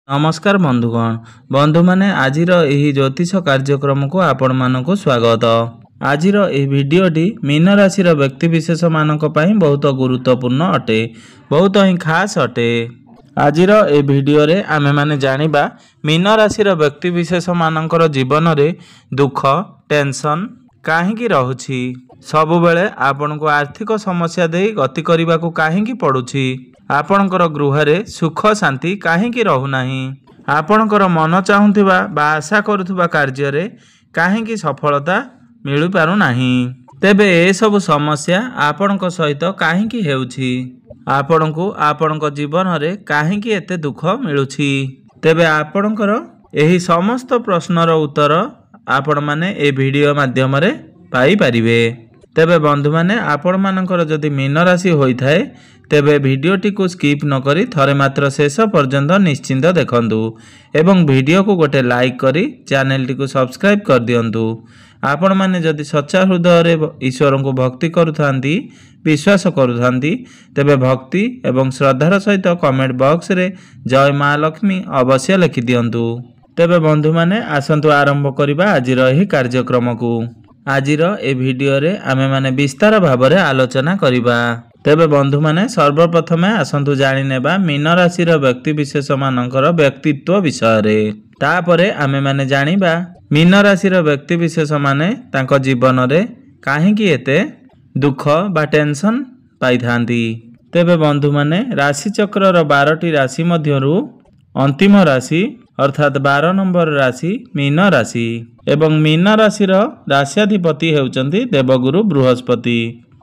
नमस्कार बंधुगण बंधु माने आजिर एही ज्योतिष कार्यक्रम को आपण मानक स्वागत। आजिर एही वीडियोटी मीन राशि व्यक्ति विशेष मानक पई बहुत गुरुत्वपूर्ण अटे, बहुत ही खास अटे। आजिर ए वीडियो रे आमे माने जानिबा मीन राशि व्यक्ति विशेष मानकर जीवन रे दुख टेंशन काहेकि रहुछि, सबु बेले आपन को आर्थिक समस्या दे गति करबा को काहेकि पडुछि, आपणकर गृह रे सुख शांति काहेकि रहुनाही, आपणकर मन चाहुथिबा बा आशा करुथिबा कार्य रे काहेकि सफलता मिलु पारु नाही। तेबे ए सब समस्या आपणक सहित काहेकि हेउछि, आपणको आपणक जीवन रे काहेकि एते दुख मिलुछि। तेबे आपणकर एही समस्त प्रश्नर उत्तर आपण माने ए वीडियो माध्यम रे पाई परिबे। तेबे बंधु माने आपण मानकर जदि मीन राशि होई थाए तेबे वीडियोटी को स्किप न करी थरे मात्र शेष पर्यंत निश्चिंत देखंतु एवं वीडियो को गोटे लाइक करी चैनल टी को सब्सक्राइब कर दियंतु। आपण माने जदि सच्चा हृदय रे ईश्वर को भक्ति करुथांती विश्वास करुथांती तेबे भक्ति एवं श्रद्धार सहित कमेंट बॉक्स रे जय मां लक्ष्मी अवश्य लिखि दियंतु। तेबे बंधु माने आसंतु आरंभ करिबा आजिर एही कार्यक्रम को। आजिर ए वीडियो रे आमे माने विस्तार भाव रे आलोचना करिबा। तेबे बंधु माने सर्वप्रथमे आसंतु जानि नेबा मीन राशि व्यक्ति विशेष मानकर व्यक्तित्व विषय रे। तापरे आमे माने जानिबा मीन राशि व्यक्ति विशेष माने तांको जीवन रे काहेकि एते दुख बा टेंशन पाई थांती। तेबे बंधु माने राशि चक्र रो 12टी राशि मध्यरु अंतिम राशि अर्थात 12 नंबर राशि मीन राशि एवं मीन राशि राश्याधिपति हेउचंती देवगुरु बृहस्पति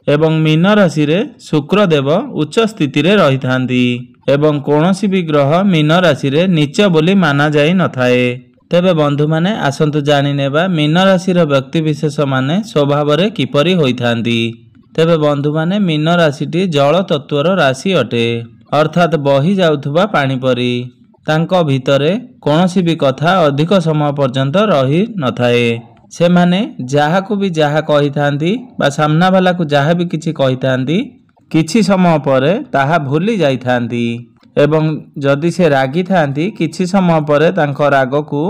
एवं मीन राशि रे शुक्र देव उच्च स्थिति रे रही थांती एवं कोनोसी भी ग्रह मीन राशि रे नीच बोली माना जाई न थाए। तेबे बंधु माने आसंतु जानि नेबा मीन राशि व्यक्ति विशेष माने स्वभाव रे किपरि होई थांती। तेबे बंधु माने मीन राशिटी जल तत्वर राशि अटे, अर्थात बही जाउथुबा पानी परी। तांको भितरे कोनोसी भी कथा अधिक समय पर्यंत रही न थाए। से माने जहा को भी जहा कही थांती बा सामना वाला को जहा भी किछि कही थांती किछि समय परे ताहा भूली जाई थांती एवं जदि से रागी थांती किछि समय परे तांको राग को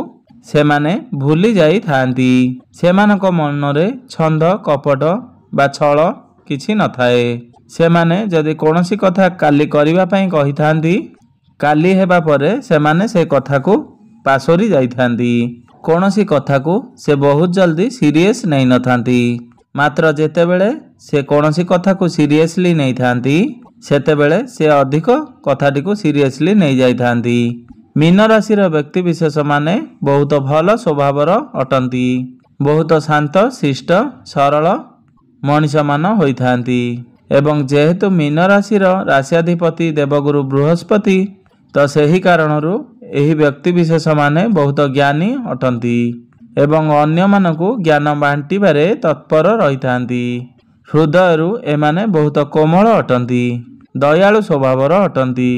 से माने भूली जाई थांती। से मानको मन रे छंद कपट बा छल किछि न थाए। से माने जदि कोनोसी कथा काली करिबा पई कही थांती काली हेबा परे से माने से कथा को पासोरी जाई थांती। कोनोसी कथा को से बहुत जल्दी सीरियस नहीं न थांती, मात्र जेते बेले से कोनोसी कथा को सीरियसली नहीं थांती सेते बेले से अधिक कथाटी को सीरियसली नहीं जाई थांती। मीन राशि व्यक्ति विशेष माने बहुत भल स्वभावर अटंती, बहुत शांत शिष्ट सरल मनीष मान होई थांती एवं जेहेतु मीन राशि राश्याधिपति देवगुरु बृहस्पति तो सही कारणरू एही व्यक्ति विशेष माने बहुत ज्ञानी अटंती एवं अन्य मानकु ज्ञान बांटिबारे तत्पर रही थांती। हृदयरू एमाने बहुत कोमल अटंती, दयालु स्वभावर अटंती,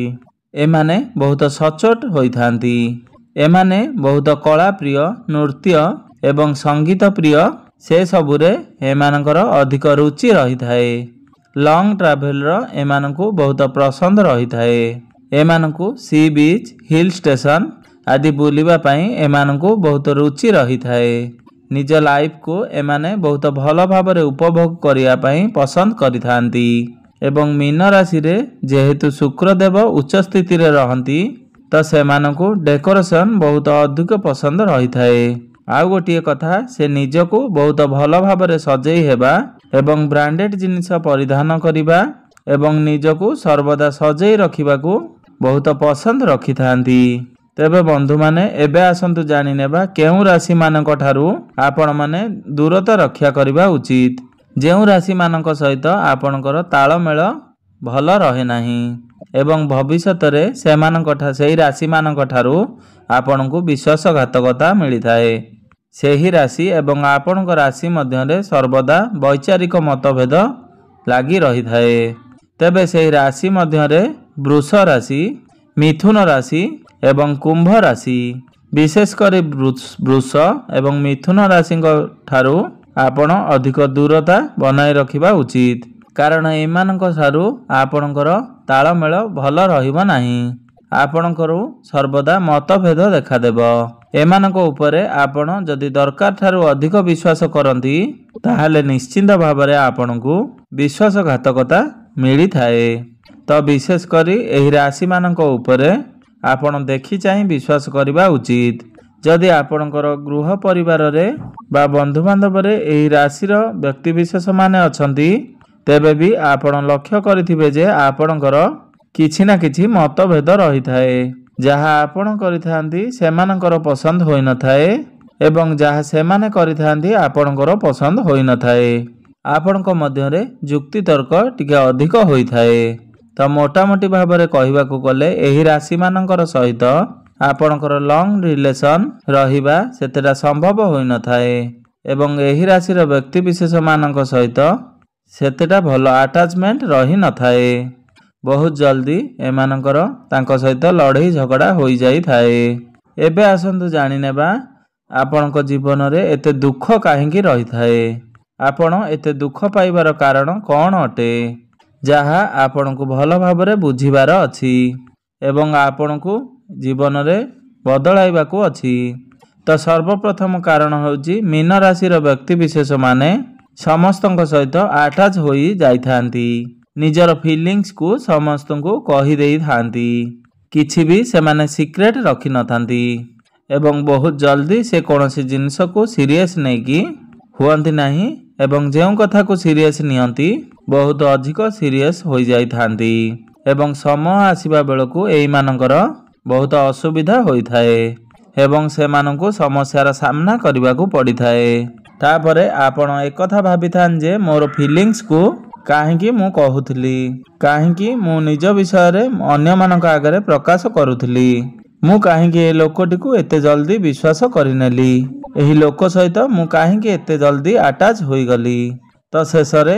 एमाने बहुत सचोट होई थांती, एमाने बहुत कला प्रिय नृत्य एवं संगीत प्रिय से सबुरे एमानकर अधिक रुचि रही थाए। लॉन्ग ट्रैवल एमानकु बहुत पसंद रही थाए। एमानकु सी बीच हिल स्टेशन आदि बुलिबा पई एमानकु बहुत रुचि रही थाए। निज लाइफ को एमाने बहुत भल भाव रे उपभोग करिया पई पसंद करि थांती एवं मीन राशि रे जेहेतु शुक्र देव उच्च स्थिति रे रहंती तो सेमानकु डेकोरेशन बहुत अधिक पसंद रही थाए। आउ गोटिए कथा से निजको बहुत भल भाव रे सजेई हेबा एवं ब्रांडेड जिनिस परिधान करिबा एवं निजको सर्वदा सजेई रखिबाकू बहुत पसंद रखी थांती। तेबे बंधु माने एबे आसंतु जानि नेबा केउ राशि मानक ठारू आपण माने दूरता रक्षा करिबा उचित, जेउ राशि मानक सहित आपणकर तालमेल भल रहे नाही एवं भविष्यत रे सेही राशि मानक ठारू आपणकु विश्वासघातकता मिली थाए। सेही राशि एवं आपणक राशि मध्य रे सर्वदा वैचारिक मतभेद लागी रही थाए। तेबे सेही राशि मध्य रे वृष राशि मिथुन राशि एवं कुंभ राशि विशेषकर वृष एवं मिथुन राशि ठारू आपण अधिक दूरता बनाई रखिबा उचित, कारण एमानक ठारू आपणकर तालमेल भल रहिबो नाही। ଆପଣଙ୍କର ସର୍ବଦା ମତଭେଦ ଦେଖାଦେବ। ଏମାନଙ୍କ ଉପରେ ଆପଣ ଯଦି ଦରକାର ଠାରୁ ଅଧିକ ବିଶ୍ୱାସ କରନ୍ତି ତାହେଲେ ନିଶ୍ଚିନ୍ତ ଭାବରେ ଆପଣଙ୍କୁ ବିଶ୍ୱାସଘାତକତା ମିଳିଥାଏ। ତ ବିଶେଷ କରି ଏହି ରାଶିମାନଙ୍କ ଉପରେ ଆପଣ ଦେଖି ଚାହିଁ ବିଶ୍ୱାସ କରିବା ଉଚିତ। ଯଦି ଆପଣଙ୍କର ଗୃହ ପରିବାରରେ ବା ବନ୍ଧୁବାନ୍ଧବରେ ଏହି ରାଶିର ବ୍ୟକ୍ତିବିଶେଷ ମାନେ ଅଛନ୍ତି ତେବେ ବି ଆପଣ ଲକ୍ଷ୍ୟ କରିଥିବେ ଯେ ଆପଣଙ୍କର କିଛି ନା କିଛି ମତଭେଦ ରହିଥାଏ। ଯାହା ଆପଣ କରିଥାନ୍ତି ସେମାନଙ୍କର ପସନ୍ଦ ହୋଇନଥାଏ ଏବଂ ଯାହା ସେମାନେ କରିଥାନ୍ତି ଆପଣଙ୍କର ପସନ୍ଦ ହୋଇନଥାଏ। ଆପଣଙ୍କ ମଧ୍ୟରେ ଯୁକ୍ତିତର୍କ ଟିକେ ଅଧିକ ହୋଇଥାଏ। ତ ମୋଟାମୋଟି ଭାବରେ କହିବାକୁ ଗଲେ ଏହି ରାଶିମାନଙ୍କର ସହିତ ଆପଣଙ୍କର ଲଙ୍ଗ ରିଲେସନ୍ ରହିବା ସେତେଟା ସମ୍ଭବ ହୋଇନଥାଏ ଏବଂ ଏହି ରାଶିର ବ୍ୟକ୍ତିବିଶେଷ ମାନଙ୍କ ସହିତ ସେତେଟା ଭଲ ଆଟାଚମେଣ୍ଟ ରହିନଥାଏ। ବହୁତ ଜଲ୍ଦି ଏମାନଙ୍କର ତାଙ୍କ ସହିତ ଲଢ଼େଇ ଝଗଡ଼ା ହୋଇଯାଇଥାଏ। ଏବେ ଆସନ୍ତୁ ଜାଣିନେବା ଆପଣଙ୍କ ଜୀବନରେ ଏତେ ଦୁଃଖ କାହିଁକି ରହିଥାଏ। ଆପଣ ଏତେ ଦୁଃଖ ପାଇବାର କାରଣ କ'ଣ ଅଟେ ଯାହା ଆପଣଙ୍କୁ ଭଲ ଭାବରେ ବୁଝିବାର ଅଛି ଏବଂ ଆପଣଙ୍କୁ ଜୀବନରେ ବଦଳାଇବାକୁ ଅଛି। ତ ସର୍ବପ୍ରଥମ କାରଣ ହେଉଛି ମୀନ ରାଶିର ବ୍ୟକ୍ତିବିଶେଷ ମାନେ ସମସ୍ତଙ୍କ ସହିତ ଆଟାଚ୍ ହୋଇ ଯାଇଥାନ୍ତି। ନିଜର ଫିଲିଂସକୁ ସମସ୍ତଙ୍କୁ କହିଦେଇଥାନ୍ତି। କିଛି ବି ସେମାନେ ସିକ୍ରେଟ୍ ରଖିନଥାନ୍ତି ଏବଂ ବହୁତ ଜଲ୍ଦି ସେ କୌଣସି ଜିନିଷକୁ ସିରିୟସ୍ ନେଇକି ହୁଅନ୍ତି ନାହିଁ ଏବଂ ଯେଉଁ କଥାକୁ ସିରିୟସ୍ ନିଅନ୍ତି ବହୁତ ଅଧିକ ସିରିୟସ୍ ହୋଇଯାଇଥାନ୍ତି ଏବଂ ସମୟ ଆସିବା ବେଳକୁ ଏଇମାନଙ୍କର ବହୁତ ଅସୁବିଧା ହୋଇଥାଏ ଏବଂ ସେମାନଙ୍କୁ ସମସ୍ୟାର ସାମ୍ନା କରିବାକୁ ପଡ଼ିଥାଏ। ତାପରେ ଆପଣ ଏକଥା ଭାବିଥାନ୍ତି ଯେ ମୋର ଫିଲିଂସକୁ କାହିଁକି ମୁଁ କହୁଥିଲି, କାହିଁକି ମୁଁ ନିଜ ବିଷୟରେ ଅନ୍ୟମାନଙ୍କ ଆଗରେ ପ୍ରକାଶ କରୁଥିଲି, ମୁଁ କାହିଁକି ଏ ଲୋକଟିକୁ ଏତେ ଜଲ୍ଦି ବିଶ୍ୱାସ କରିନେଲି, ଏହି ଲୋକ ସହିତ ମୁଁ କାହିଁକି ଏତେ ଜଲ୍ଦି ଆଟାଚ୍ ହୋଇଗଲି। ତ ଶେଷରେ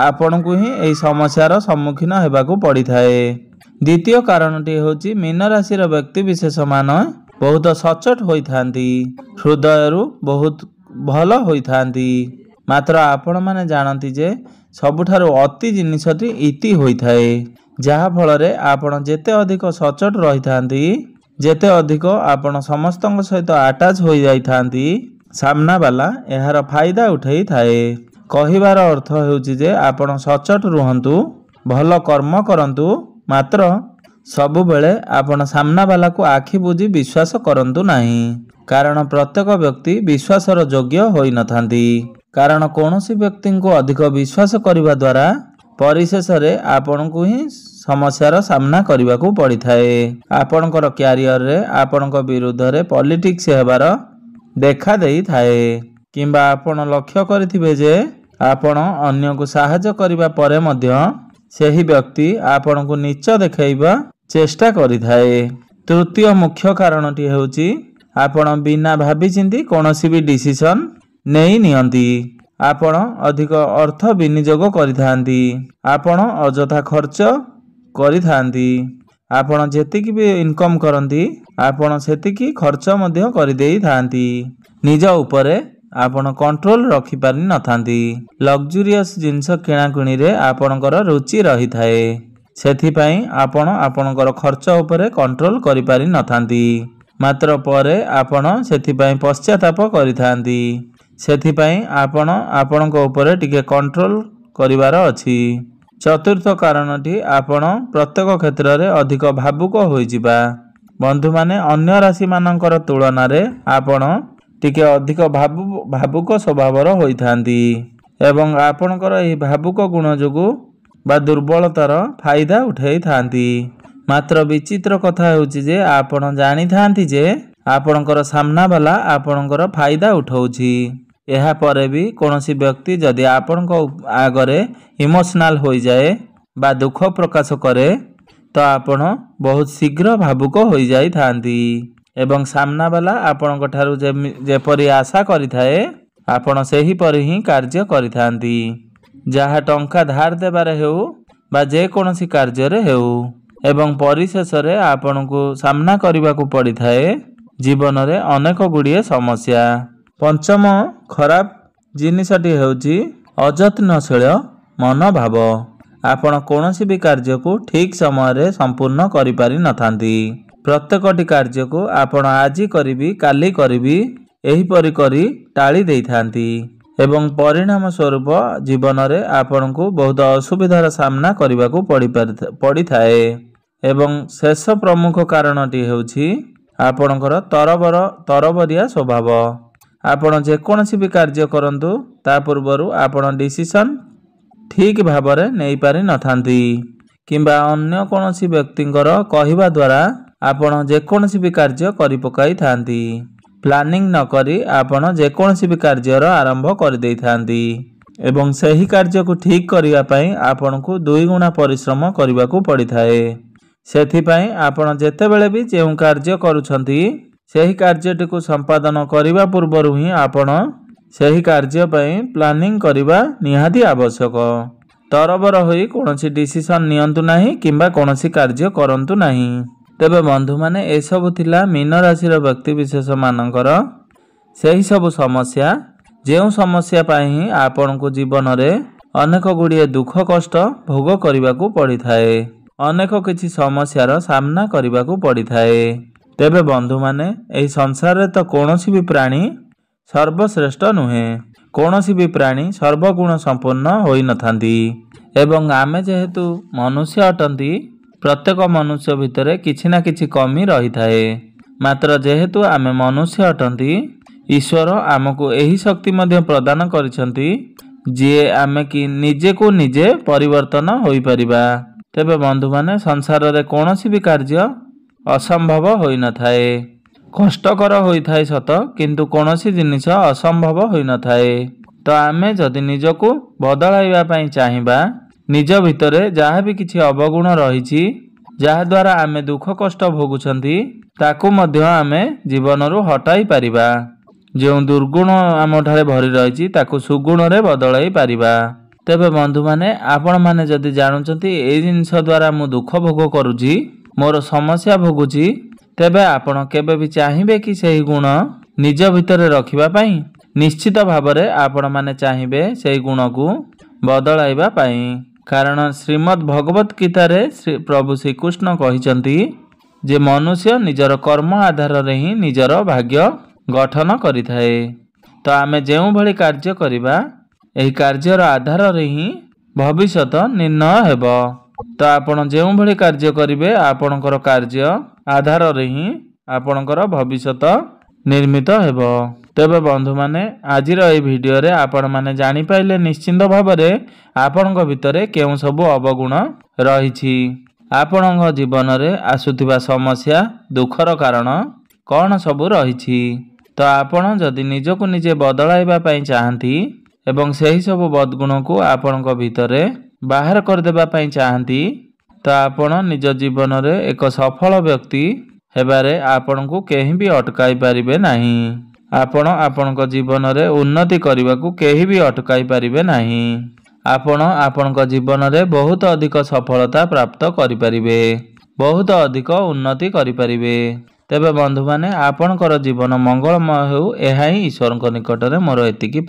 ଆପଣଙ୍କୁ ହିଁ ଏହି ସମସ୍ୟାର ସମ୍ମୁଖୀନ ହେବାକୁ ପଡ଼ିଥାଏ। ଦ୍ୱିତୀୟ କାରଣଟି ହେଉଛି ମୀନ ରାଶିର ବ୍ୟକ୍ତିବିଶେଷ ମାନେ ବହୁତ ସଚ୍ଚୋଟ ହୋଇଥାନ୍ତି, ହୃଦୟରୁ ବହୁତ ଭଲ ହୋଇଥାନ୍ତି। ମାତ୍ର ଆପଣମାନେ ଜାଣନ୍ତି ଯେ ସବୁଠାରୁ ଅତି ଜିନିଷଟି ଇତି ହୋଇଥାଏ। ଯାହାଫଳରେ ଆପଣ ଯେତେ ଅଧିକ ସଚ୍ଚୋଟ ରହିଥାନ୍ତି, ଯେତେ ଅଧିକ ଆପଣ ସମସ୍ତଙ୍କ ସହିତ ଆଟାଚ୍ ହୋଇଯାଇଥାନ୍ତି ସାମ୍ନାବାଲା ଏହାର ଫାଇଦା ଉଠାଇଥାଏ। କହିବାର ଅର୍ଥ ହେଉଛି ଯେ ଆପଣ ସଚ୍ଚୋଟ ରୁହନ୍ତୁ, ଭଲ କର୍ମ କରନ୍ତୁ, ମାତ୍ର ସବୁବେଳେ ଆପଣ ସାମ୍ନାବାଲାକୁ ଆଖି ବୁଜି ବିଶ୍ୱାସ କରନ୍ତୁ ନାହିଁ। କାରଣ ପ୍ରତ୍ୟେକ ବ୍ୟକ୍ତି ବିଶ୍ୱାସର ଯୋଗ୍ୟ ହୋଇନଥାନ୍ତି। କାରଣ କୌଣସି ବ୍ୟକ୍ତିଙ୍କୁ ଅଧିକ ବିଶ୍ୱାସ କରିବା ଦ୍ୱାରା ପରିଶେଷରେ ଆପଣଙ୍କୁ ହିଁ ସମସ୍ୟାର ସାମ୍ନା କରିବାକୁ ପଡ଼ିଥାଏ। ଆପଣଙ୍କର କ୍ୟାରିୟରରେ ଆପଣଙ୍କ ବିରୁଦ୍ଧରେ ପଲିଟିକ୍ସ ହେବାର ଦେଖା ଦେଇଥାଏ କିମ୍ବା ଆପଣ ଲକ୍ଷ୍ୟ କରିଥିବେ ଯେ ଆପଣ ଅନ୍ୟକୁ ସାହାଯ୍ୟ କରିବା ପରେ ମଧ୍ୟ ସେହି ବ୍ୟକ୍ତି ଆପଣଙ୍କୁ ନୀଚ ଦେଖାଇବା ଚେଷ୍ଟା କରିଥାଏ। ତୃତୀୟ ମୁଖ୍ୟ କାରଣଟି ହେଉଛି ଆପଣ ବିନା ଭାବିଚିନ୍ତି କୌଣସି ବି ଡିସିସନ୍ ନେଇ ନିଅନ୍ତି। ଆପଣ ଅଧିକ ଅର୍ଥ ବିନିଯୋଗ କରିଥାନ୍ତି, ଆପଣ ଅଯଥା ଖର୍ଚ୍ଚ କରିଥାନ୍ତି। ଆପଣ ଯେତିକି ବି ଇନକମ୍ କରନ୍ତି ଆପଣ ସେତିକି ଖର୍ଚ୍ଚ ମଧ୍ୟ କରିଦେଇଥାନ୍ତି। ନିଜ ଉପରେ ଆପଣ କଣ୍ଟ୍ରୋଲ ରଖିପାରିନଥାନ୍ତି। ଲକ୍ଜୁରିୟସ୍ ଜିନିଷ କିଣାକିଣିରେ ଆପଣଙ୍କର ରୁଚି ରହିଥାଏ। ସେଥିପାଇଁ ଆପଣ ଆପଣଙ୍କର ଖର୍ଚ୍ଚ ଉପରେ କଣ୍ଟ୍ରୋଲ କରିପାରିନଥାନ୍ତି। ମାତ୍ର ପରେ ଆପଣ ସେଥିପାଇଁ ପଶ୍ଚାତାପ କରିଥାନ୍ତି। ସେଥିପାଇଁ ଆପଣ ଆପଣଙ୍କ ଉପରେ ଟିକେ କଣ୍ଟ୍ରୋଲ କରିବାର ଅଛି। ଚତୁର୍ଥ କାରଣଟି ଆପଣ ପ୍ରତ୍ୟେକ କ୍ଷେତ୍ରରେ ଅଧିକ ଭାବୁକ ହୋଇଯିବା। ବନ୍ଧୁମାନେ ଅନ୍ୟ ରାଶିମାନଙ୍କର ତୁଳନାରେ ଆପଣ ଟିକେ ଅଧିକ ଭାବୁକ ସ୍ୱଭାବର ହୋଇଥାନ୍ତି ଏବଂ ଆପଣଙ୍କର ଏହି ଭାବୁକ ଗୁଣ ଯୋଗୁଁ ବା ଦୁର୍ବଳତାର ଫାଇଦା ଉଠାଇଥାନ୍ତି। ମାତ୍ର ବିଚିତ୍ର କଥା ହେଉଛି ଯେ ଆପଣ ଜାଣିଥାନ୍ତି ଯେ ଆପଣଙ୍କର ସାମ୍ନାବାଲା ଆପଣଙ୍କର ଫାଇଦା ଉଠାଉଛି। ଏହାପରେ ବି କୌଣସି ବ୍ୟକ୍ତି ଯଦି ଆପଣଙ୍କ ଆଗରେ ଇମୋସନାଲ ହୋଇଯାଏ ବା ଦୁଃଖ ପ୍ରକାଶ କରେ ତ ଆପଣ ବହୁତ ଶୀଘ୍ର ଭାବୁକ ହୋଇଯାଇଥାନ୍ତି ଏବଂ ସାମ୍ନାବାଲା ଆପଣଙ୍କ ଠାରୁ ଯେପରି ଆଶା କରିଥାଏ ଆପଣ ସେହିପରି ହିଁ କାର୍ଯ୍ୟ କରିଥାନ୍ତି। ଯାହା ଟଙ୍କା ଧାର ଦେବାରେ ହେଉ ବା ଯେକୌଣସି କାର୍ଯ୍ୟରେ ହେଉ ଏବଂ ପରିଶେଷରେ ଆପଣଙ୍କୁ ସାମ୍ନା କରିବାକୁ ପଡ଼ିଥାଏ ଜୀବନରେ ଅନେକ ଗୁଡ଼ିଏ ସମସ୍ୟା। ପଞ୍ଚମ ଖରାପ ଜିନିଷଟି ହେଉଛି ଅଯତ୍ନଶୀଳ ମନୋଭାବ। ଆପଣ କୌଣସି ବି କାର୍ଯ୍ୟକୁ ଠିକ୍ ସମୟରେ ସମ୍ପୂର୍ଣ୍ଣ କରିପାରି ନଥାନ୍ତି। ପ୍ରତ୍ୟେକଟି କାର୍ଯ୍ୟକୁ ଆପଣ ଆଜି କରିବି କାଲି କରିବି ଏହିପରି କରି ଟାଳି ଦେଇଥାନ୍ତି ଏବଂ ପରିଣାମ ସ୍ୱରୂପ ଜୀବନରେ ଆପଣଙ୍କୁ ବହୁତ ଅସୁବିଧାର ସାମ୍ନା କରିବାକୁ ପଡ଼ିଥାଏ। ଏବଂ ଶେଷ ପ୍ରମୁଖ କାରଣଟି ହେଉଛି ଆପଣଙ୍କର ତରବରିଆ ସ୍ୱଭାବ। ଆପଣ ଯେକୌଣସି ବି କାର୍ଯ୍ୟ କରନ୍ତୁ ତା ପୂର୍ବରୁ ଆପଣ ଡିସିସନ୍ ଠିକ୍ ଭାବରେ ନେଇପାରି ନଥାନ୍ତି କିମ୍ବା ଅନ୍ୟ କୌଣସି ବ୍ୟକ୍ତିଙ୍କର କହିବା ଦ୍ୱାରା ଆପଣ ଯେକୌଣସି ବି କାର୍ଯ୍ୟ କରିପକାଇଥାନ୍ତି। ପ୍ଲାନିଂ ନକରି ଆପଣ ଯେକୌଣସି ବି କାର୍ଯ୍ୟର ଆରମ୍ଭ କରିଦେଇଥାନ୍ତି ଏବଂ ସେହି କାର୍ଯ୍ୟକୁ ଠିକ୍ କରିବା ପାଇଁ ଆପଣଙ୍କୁ 2 ଗୁଣା ପରିଶ୍ରମ କରିବାକୁ ପଡ଼ିଥାଏ। ସେଥିପାଇଁ ଆପଣ ଯେତେବେଳେ ବି ଯେଉଁ କାର୍ଯ୍ୟ କରୁଛନ୍ତି ସେହି କାର୍ଯ୍ୟଟିକୁ ସମ୍ପାଦନ କରିବା ପୂର୍ବରୁ ହିଁ ଆପଣ ସେହି କାର୍ଯ୍ୟ ପାଇଁ ପ୍ଲାନିଂ କରିବା ନିହାତି ଆବଶ୍ୟକ। ତରବର ହୋଇ କୌଣସି ଡିସିସନ୍ ନିଅନ୍ତୁ ନାହିଁ କିମ୍ବା କୌଣସି କାର୍ଯ୍ୟ କରନ୍ତୁ ନାହିଁ। ତେବେ ବନ୍ଧୁମାନେ, ଏସବୁ ଥିଲା ମୀନ ରାଶିର ବ୍ୟକ୍ତିବିଶେଷ ମାନଙ୍କର ସେହି ସବୁ ସମସ୍ୟା ଯେଉଁ ସମସ୍ୟା ପାଇଁ ହିଁ ଆପଣଙ୍କୁ ଜୀବନରେ ଅନେକ ଗୁଡ଼ିଏ ଦୁଃଖ କଷ୍ଟ ଭୋଗ କରିବାକୁ ପଡ଼ିଥାଏ, ଅନେକ କିଛି ସମସ୍ୟାର ସାମ୍ନା କରିବାକୁ ପଡ଼ିଥାଏ। ତେବେ ବନ୍ଧୁମାନେ, ଏହି ସଂସାରରେ ତ କୌଣସି ବି ପ୍ରାଣୀ ସର୍ବଶ୍ରେଷ୍ଠ ନୁହେଁ, କୌଣସି ବି ପ୍ରାଣୀ ସର୍ବଗୁଣ ସମ୍ପନ୍ନ ହୋଇନଥାନ୍ତି ଏବଂ ଆମେ ଯେହେତୁ ମନୁଷ୍ୟ ଅଟନ୍ତି, ପ୍ରତ୍ୟେକ ମନୁଷ୍ୟ ଭିତରେ କିଛି ନା କିଛି କମି ରହିଥାଏ। ମାତ୍ର ଯେହେତୁ ଆମେ ମନୁଷ୍ୟ ଅଟନ୍ତି, ଈଶ୍ୱର ଆମକୁ ଏହି ଶକ୍ତି ମଧ୍ୟ ପ୍ରଦାନ କରିଛନ୍ତି ଯିଏ ଆମେ କି ନିଜକୁ ନିଜେ ପରିବର୍ତ୍ତନ ହୋଇପାରିବା। ତେବେ ବନ୍ଧୁମାନେ, ସଂସାରରେ କୌଣସି ବି କାର୍ଯ୍ୟ ଅସମ୍ଭବ ହୋଇନଥାଏ। କଷ୍ଟକର ହୋଇଥାଏ ସତ, କିନ୍ତୁ କୌଣସି ଜିନିଷ ଅସମ୍ଭବ ହୋଇନଥାଏ। ତ ଆମେ ଯଦି ନିଜକୁ ବଦଳାଇବା ପାଇଁ ଚାହିଁବା, ନିଜ ଭିତରେ ଯାହା ବି କିଛି ଅବଗୁଣ ରହିଛି, ଯାହାଦ୍ୱାରା ଆମେ ଦୁଃଖ କଷ୍ଟ ଭୋଗୁଛନ୍ତି, ତାକୁ ମଧ୍ୟ ଆମେ ଜୀବନରୁ ହଟାଇ ପାରିବା। ଯେଉଁ ଦୁର୍ଗୁଣ ଆମଠାରେ ଭରି ରହିଛି ତାକୁ ସୁଗୁଣରେ ବଦଳାଇ ପାରିବା। ତେବେ ବନ୍ଧୁମାନେ, ଆପଣମାନେ ଯଦି ଜାଣୁଛନ୍ତି ଏଇ ଜିନିଷ ଦ୍ୱାରା ମୁଁ ଦୁଃଖ ଭୋଗ କରୁଛି, ମୋର ସମସ୍ୟା ଭୋଗୁଛି, ତେବେ ଆପଣ କେବେ ବି ଚାହିଁବେ କି ସେହି ଗୁଣ ନିଜ ଭିତରେ ରଖିବା ପାଇଁ? ନିଶ୍ଚିତ ଭାବରେ ଆପଣମାନେ ଚାହିଁବେ ସେହି ଗୁଣକୁ ବଦଳାଇବା ପାଇଁ। କାରଣ ଶ୍ରୀମଦ୍ ଭଗବତ ଗୀତାରେ ପ୍ରଭୁ ଶ୍ରୀକୃଷ୍ଣ କହିଛନ୍ତି ଯେ ମନୁଷ୍ୟ ନିଜର କର୍ମ ଆଧାରରେ ହିଁ ନିଜର ଭାଗ୍ୟ ଗଠନ କରିଥାଏ। ତ ଆମେ ଯେଉଁଭଳି କାର୍ଯ୍ୟ କରିବା, ଏହି କାର୍ଯ୍ୟର ଆଧାରରେ ହିଁ ଭବିଷ୍ୟତ ନିର୍ଣ୍ଣୟ ହେବ। ତ ଆପଣ ଯେଉଁଭଳି କାର୍ଯ୍ୟ କରିବେ, ଆପଣଙ୍କର କାର୍ଯ୍ୟ ଆଧାରରେ ହିଁ ଆପଣଙ୍କର ଭବିଷ୍ୟତ ନିର୍ମିତ ହେବ। ତେବେ ବନ୍ଧୁମାନେ, ଆଜିର ଏହି ଭିଡ଼ିଓରେ ଆପଣମାନେ ଜାଣିପାରିଲେ ନିଶ୍ଚିନ୍ତ ଭାବରେ ଆପଣଙ୍କ ଭିତରେ କେଉଁ ସବୁ ଅବଗୁଣ ରହିଛି, ଆପଣଙ୍କ ଜୀବନରେ ଆସୁଥିବା ସମସ୍ୟା ଦୁଃଖର କାରଣ କ'ଣ ସବୁ ରହିଛି। ତ ଆପଣ ଯଦି ନିଜକୁ ନିଜେ ବଦଳାଇବା ପାଇଁ ଚାହାନ୍ତି ଏବଂ ସେହି ସବୁ ବଦଗୁଣକୁ ଆପଣଙ୍କ ଭିତରେ ବାହାର କରିଦେବା ପାଇଁ ଚାହାନ୍ତି, ତ ଆପଣ ନିଜ ଜୀବନରେ ଏକ ସଫଳ ବ୍ୟକ୍ତି ହେବାରେ ଆପଣଙ୍କୁ କେହି ବି ଅଟକାଇ ପାରିବେ ନାହିଁ। ଆପଣ ଆପଣଙ୍କ ଜୀବନରେ ଉନ୍ନତି କରିବାକୁ କେହି ବି ଅଟକାଇ ପାରିବେ ନାହିଁ। ଆପଣ ଆପଣଙ୍କ ଜୀବନରେ ବହୁତ ଅଧିକ ସଫଳତା ପ୍ରାପ୍ତ କରିପାରିବେ, ବହୁତ ଅଧିକ ଉନ୍ନତି କରିପାରିବେ। ତେବେ ବନ୍ଧୁମାନେ, ଆପଣଙ୍କର ଜୀବନ ମଙ୍ଗଳମୟ ହେଉ, ଏହା ହିଁ ଈଶ୍ୱରଙ୍କ ନିକଟରେ ମୋର ଏତିକି